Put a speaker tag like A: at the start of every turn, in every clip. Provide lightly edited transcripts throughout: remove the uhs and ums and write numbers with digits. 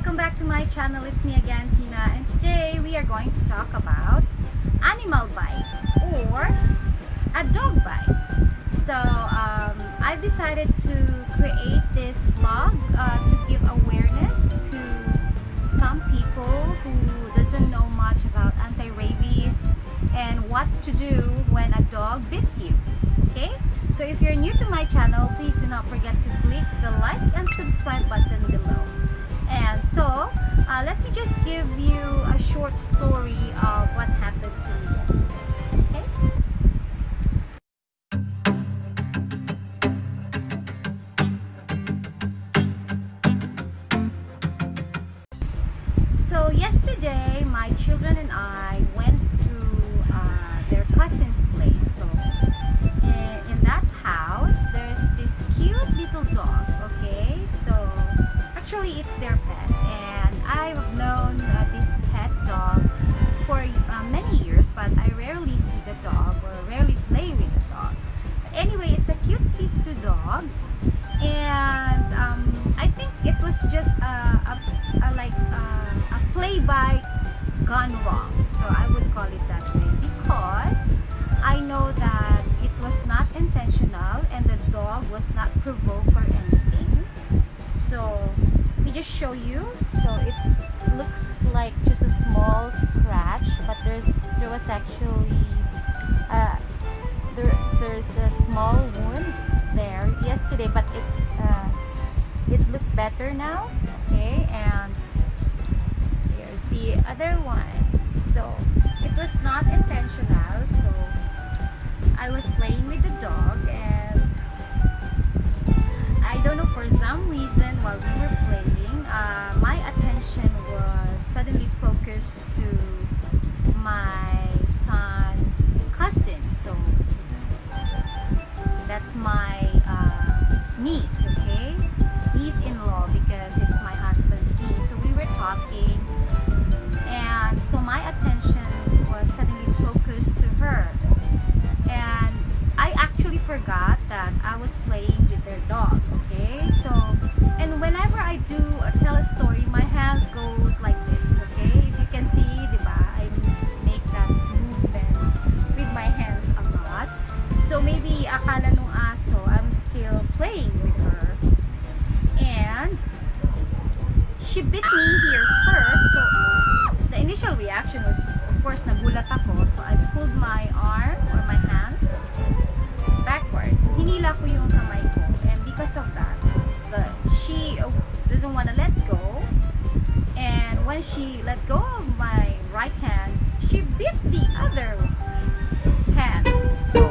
A: welcome back to my channel. It's me again, Tina, and today we are going to talk about animal bite or a dog bite. So I've decided to create this vlog to give awareness to some people who doesn't know much about anti-rabies and what to do when a dog bit you. Okay, so if you're new to my channel, please do not forget to click the like and subscribe button below. And so let me just give you a short story of what happened to me yesterday. Okay? So yesterday, my children and I went to their cousin's place. So in that house, there's this cute little dog. Okay, so actually it's their pet, and I've known this pet dog for many years, but I rarely see the dog or rarely play with the dog. But anyway, it's a cute Shih Tzu dog, and I think it was just a play by gone wrong, so I would call it that way, because I know that it was not intentional and the dog was not provoked or anything. So let me just show you. So it looks like just a small scratch, but there was actually there's a small wound there yesterday, but it looked better now. Okay, and here's the other one. So it was not intentional, so I was playing with the dog, and I don't know, for some reason while we were playing, my attention was suddenly focused to my son's cousin. So that's my niece, okay? Niece-in-law, because it's my husband's niece. So we were talking, and so my attention was suddenly focused to her, and I actually forgot that I was playing with their dog. Okay, so and whenever I do or tell a story, my hands goes like this. Okay, if you can see, diba, I make that movement with my hands a lot. So maybe akala nung aso I'm still playing with her, and she bit me here first. So the initial reaction was, of course, nagulat ako. So I pulled my arm or my hands backwards. So hinila ko yung kamay ko, and because of that, she doesn't want to let go. And when she let go of my right hand, she bit the other hand. So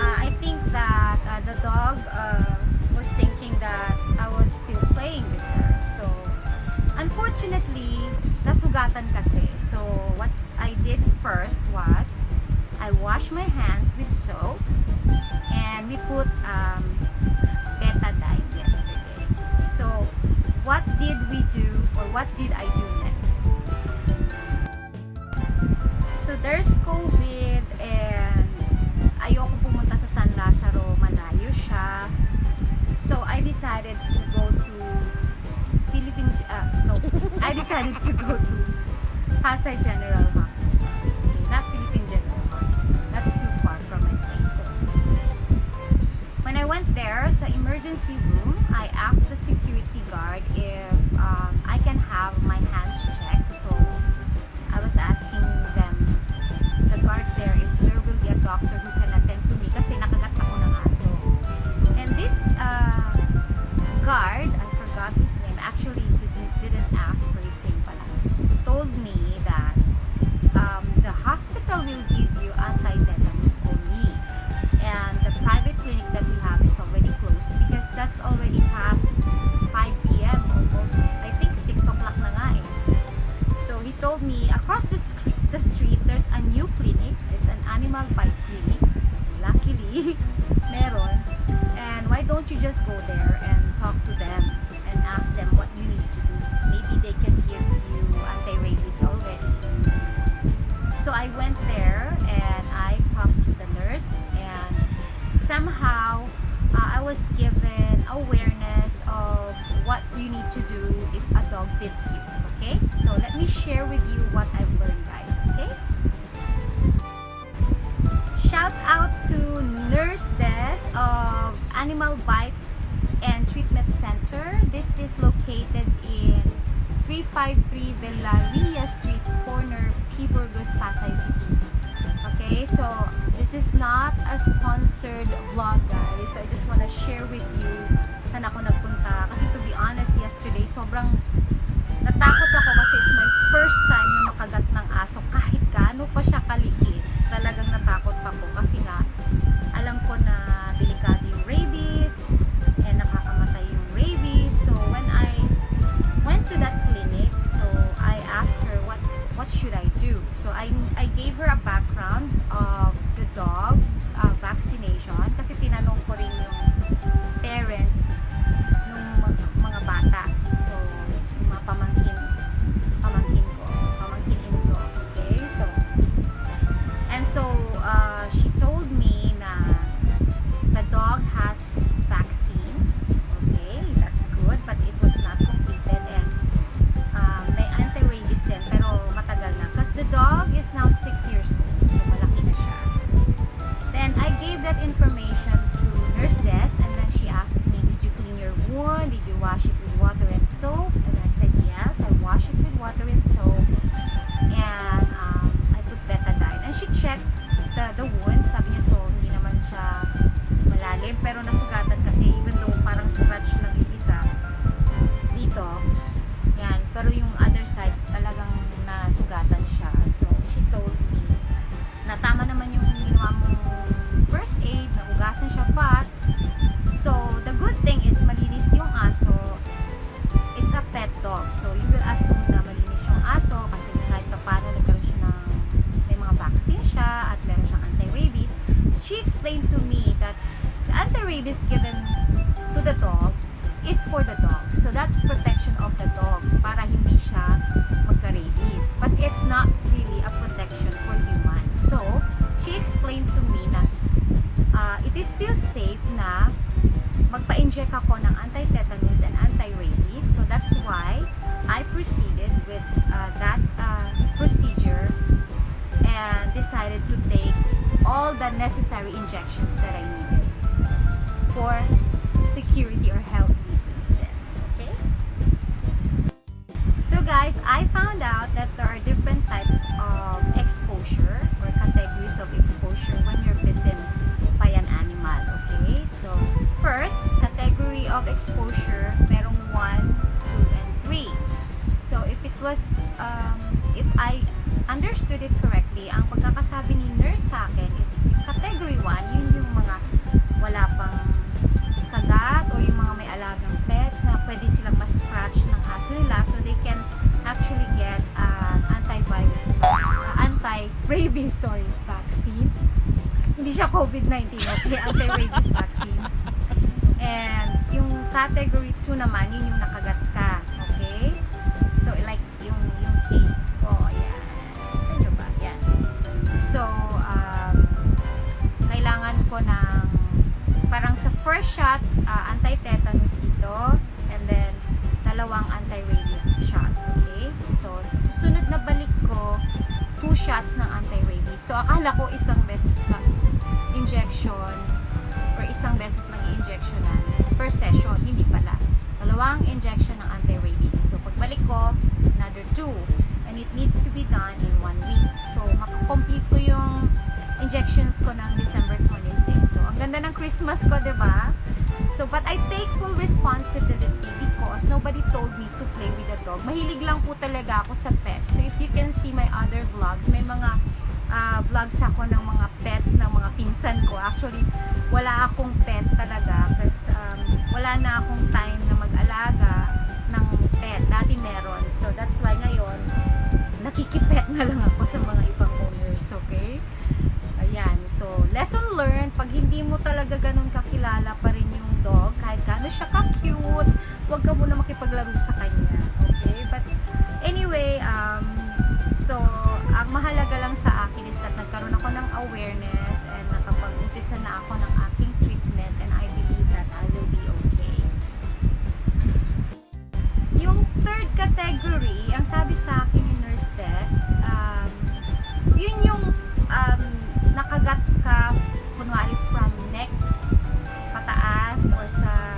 A: I think that the dog was thinking that I was still playing with her. So unfortunately, nasugatan kasi. So what I did first was I washed my hands with soap, and we put betadine yesterday. So what did we do, or what did I do next? So there's COVID, and ayoko pumunta sa San Lazaro, malayo siya. So I decided to go to I decided to go to Pasay General Hospital. Okay, not Philippine General Hospital. That's too far from my place. So when I went there sa emergency room, I asked the security guard if I can have my hands checked. So I was asking them, the guards there, if there will be a doctor who can attend to me kasi nakagat ako ng aso. And this guard, I forgot his name, actually didn't ask for his name pala, told me that the hospital will give you anti-tetanus only, and the private clinic that we have is already closed because that's already past 5 p.m. almost. I think 6 o'clock na nga eh. So he told me across the street there's a new clinic. It's an animal bite clinic. Luckily, meron. And why don't you just go there and talk to them and ask them what you need to do? Because maybe they can give you anti-rabies already. So I went there and I talked to the nurse, and somehow I was given awareness of to do if a dog bit you. Okay, so let me share with you what I've learned, guys. Okay, shout out to Nurse Des of Animal Bite and Treatment Center. This is located in 353 Villarea Street, corner P. Burgos, Pasay City. Okay, so this is not a sponsored vlog, guys. So I just want to share with you saan ako nagpunta. Kasi to be honest, yesterday sobrang natakot ako kasi it's my first time na makagat ng aso. Kahit gaano pa siya kaliit, talagang natakot ako kasi nga alam ko na delikado yung rabies and nakakamatay yung rabies. So when I went to that clinic, so I asked her what should I do. So I gave her a background of the dog's vaccination kasi tinanong ko rin yung parent ng mga bata. So yung mga pamangkin in-law. Okay, so and so she told me na the dog has vaccines. Okay, that's good, but it was not completed, and may anti-rabies din pero matagal na because the dog is now 6 years old, so malaki na siya. Then I gave that information to Nurse Des, and then she asked me, did you clean your wound? Did you wash it with water and soap? And I said yes, I wash it with water and soap, and I put betadine. And she checked the wound. Sabi niya, so hindi naman siya malalim pero nasugatan kasi, even though parang scratch lang yung isa dito, yan, pero yung other side talagang nasugatan siya. So she told me na tama naman yung ginawa mong first aid, nahugasan siya pat. So the good thing is malinis yung aso. It's a pet dog, so you will assume na malinis yung aso kasi kahit pa paano nagkaroon siya ng may mga vaccine siya at meron siyang anti-rabies. She explained to me that the anti-rabies given to the dog is for the dog. So that's protection of the dog para hindi siya magka-rabies. But it's not really a protection for humans. So she explained to me na it is still safe na magpa-inject ako ng anti-tetanus and anti-rabies. So that's why I proceeded with that procedure and decided to take all the necessary injections that I needed for security or health reasons then. Okay? So guys, I found out that there are different types of exposure or categories of exposure when you're bitten by an animal. Okay? So first, category of exposure, merong 1, 2, and 3. So if it was, if I understood it correctly, ang pagkakasabi ni nurse sa akin is category 1, yun yung mga wala pang kagat o yung mga may alagang pets na pwede silang ma-scratch ng aso nila, so they can actually get anti-rabies vaccine. Hindi siya COVID-19, okay? Anti-rabies vaccine. And yung category 2 naman, yun yung nakagat ka, okay? So like yung case ko, ayan. Kita nyo ba? Yan. So kailangan ko ng parang sa first shot, anti-tetanus dito, and then dalawang anti-rabies shots, okay? So sa susunod na balik ko, 2 shots ng anti-rabies. So akala ko isang beses lang injection or isang beses lang i-injectionan per session. Hindi pala. Dalawang injection ng anti-rabies. So pagbalik ko, another 2. And it needs to be done in 1 week. So makakomplete ko yung injections ko ng December 26. So ang ganda ng Christmas ko, diba? So but I take full responsibility because nobody told me to play with the dog. Mahilig lang po talaga ako sa pets. So if you can see my other vlogs, may mga vlogs ako ng mga pets ng mga pinsan ko. Actually, wala akong pet talaga kasi wala na akong time na mag-alaga ng pet. Dati meron. So that's why ngayon, nakikipet na lang ako sa mga ibang owners, okay? Ayan. So, lesson learned, pag hindi mo talaga ganun kakilala pa rin yung dog, kahit gaano siya ka-cute, huwag ka muna makipaglaro sa kanya. Okay? But, anyway, so, ang mahalaga lang sa akin is that nagkaroon ako ng awareness and nakapag-umpisa na ako ng aking treatment, and I believe that I will be okay. Gregory, ang sabi sa akin ni nurse Tess, yun yung nakagat ka, kunwari from neck pataas or sa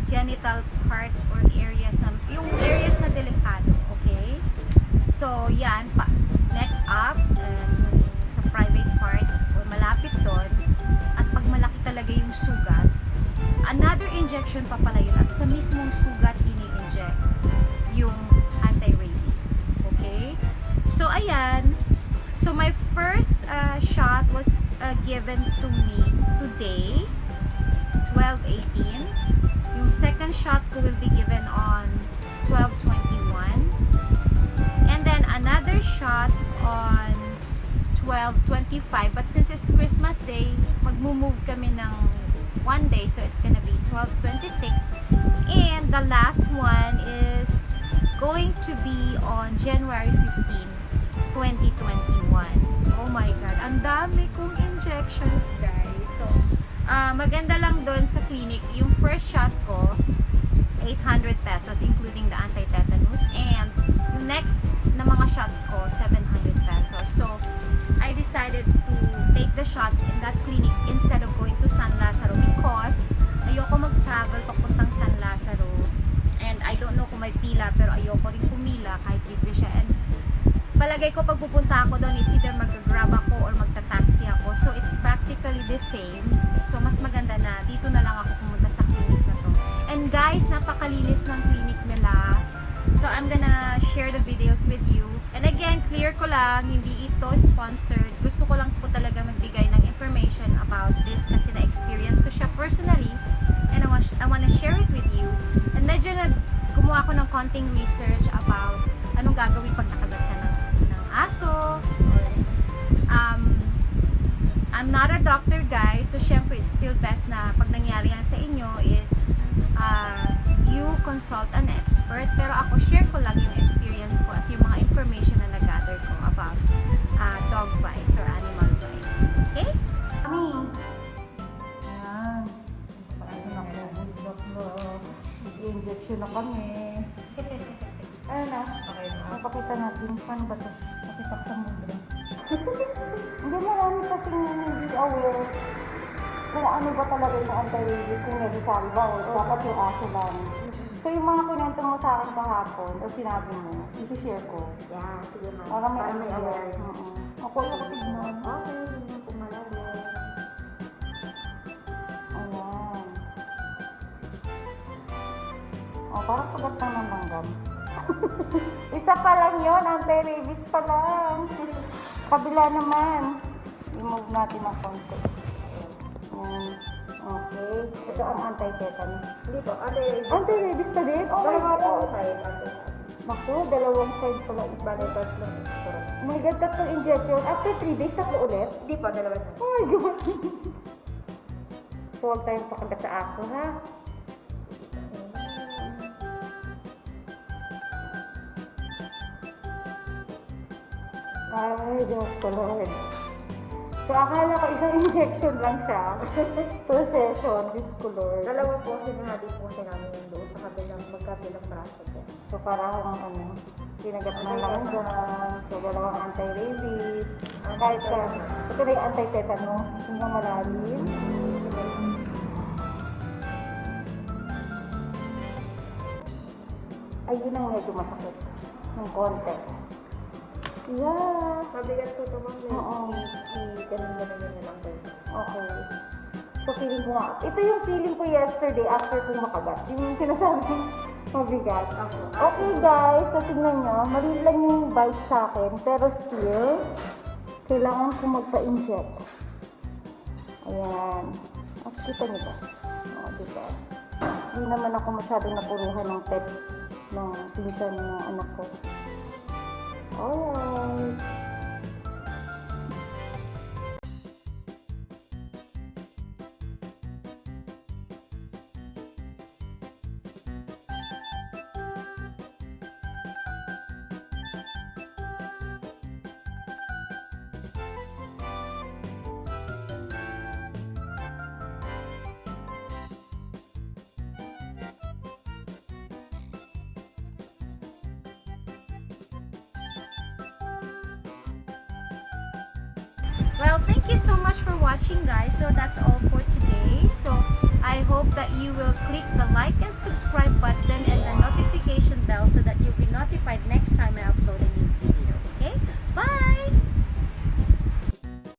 A: genital part or areas na, yung areas na delikado, okay? So, yan, neck up, sa private part, or malapit doon, at pag malaki talaga yung sugat, another injection pa pala yun, at sa mismong sugat ini-inject yung anti-rabies, okay? So, ayan, so my first shot was given to me today, 12/18. Yung second shot ko will be given on 12/21. And then another shot on 12/25. But since it's Christmas Day, magmo-move kami ng one day. So it's gonna be 12/26. And the last one is going to be on January 15, 2021. Oh my God, ang dami kong injections, guys. So, maganda lang doon sa clinic, yung first shot ko, 800 pesos, including the anti-tetanus. And yung next na mga shots ko, 700 pesos. So, I decided to take the shots in that clinic instead of going to San Lazaro because ayoko mag-travel papuntang San Lazaro. And I don't know kung may pila, pero ayoko rin pumila kahit libre siya. And palagay ko pag pupunta ako doon, it's either mag-grab ako or magta-taxi ako. So, it's practically the same. So, mas maganda na dito na lang ako pumunta sa clinic na to. And guys, napakalinis ng clinic nila. So, I'm gonna share the videos with you. And again, clear ko lang, hindi ito sponsored. Gusto ko lang po talaga magbigay ng information about this kasi na-experience ko siya personally. And I wanna share it with you. And medyo gumawa ko ng konting research about anong gagawin pag nakagat ka ng aso. I'm not a doctor, guys. So, syempre, it's still best na pag nangyari yan sa inyo is you consult an expert. Pero ako, share ko lang yung experience ko at yung mga information na nag-gather ko about dog bites or animal bites. Okay? Kami.
B: Ayan. Paano na ako? Bulldog mo. Mag-injection na kami. Ano na? Okay na. Papakita natin. Paano ba ito? Pakita ko sa mundo. Hindi marami kasi hindi aware kung ano ba talaga yung anti-rabies, kung nag-salva o dapat yung aso lang. So yung mga kunento mo sa akin kahapon o sinabi mo, isi-share ko.
C: Yeah, sige ma'am.
B: Para may
C: aware.
B: Ako yung tignan.
C: Okay, hindi mo pumalala.
B: Ayan. O, parang sugat lang ng langgam. Isa pa lang yun, anti-rabies pa lang. Kabila naman. I-move natin ang konti. Ayan. Okay. Ito ang anti-tetanus.
C: Hindi po,
B: Anti-rabies pa din? Oh my
C: dalawa po
B: God.
C: side.
B: Naku, dalawang side pala.
C: Bale, tatlong.
B: Oh my God, tatlong injection. After 3 days, tatlo ulit?
C: Hindi po, dalawa na.
B: Oh my God. So, huwag tayong pakanda sa aso, ha? Ay, Diyos ko, Lord. So, akala ko isang injection lang siya. Per session, Diyos ko, Lord.
C: Dalawa po, sinahati po siya namin yung doon sa magkabilang braso po.
B: So, parang pinagat na lang dyan. So, dalawang anti-rabies. Kahit sa, ito na yung anti-tetanus. Hindi na malalim. Ayun ang medyo masakit. Ng konti. Yeah.
C: Mabigat po ito ma'am.
B: Oo.
C: Ganun-ganun na lang po.
B: Okay. So, feeling ko nga. Ito yung feeling ko yesterday after kong makagat. Yung sinasabi ko, mabigat. Okay guys, so tingnan nyo. Mali lang yung bite sa akin. Pero still, kailangan ko magpa-inject. Ayan. At kita nyo ba? O, diba? Hindi naman ako masyadong napuruhan ng pet ng pinsan ng anak ko. Alright.
A: Well, thank you so much for watching, guys. So that's all for today. So I hope that you will click the like and subscribe button and the notification bell so that you'll be notified next time I upload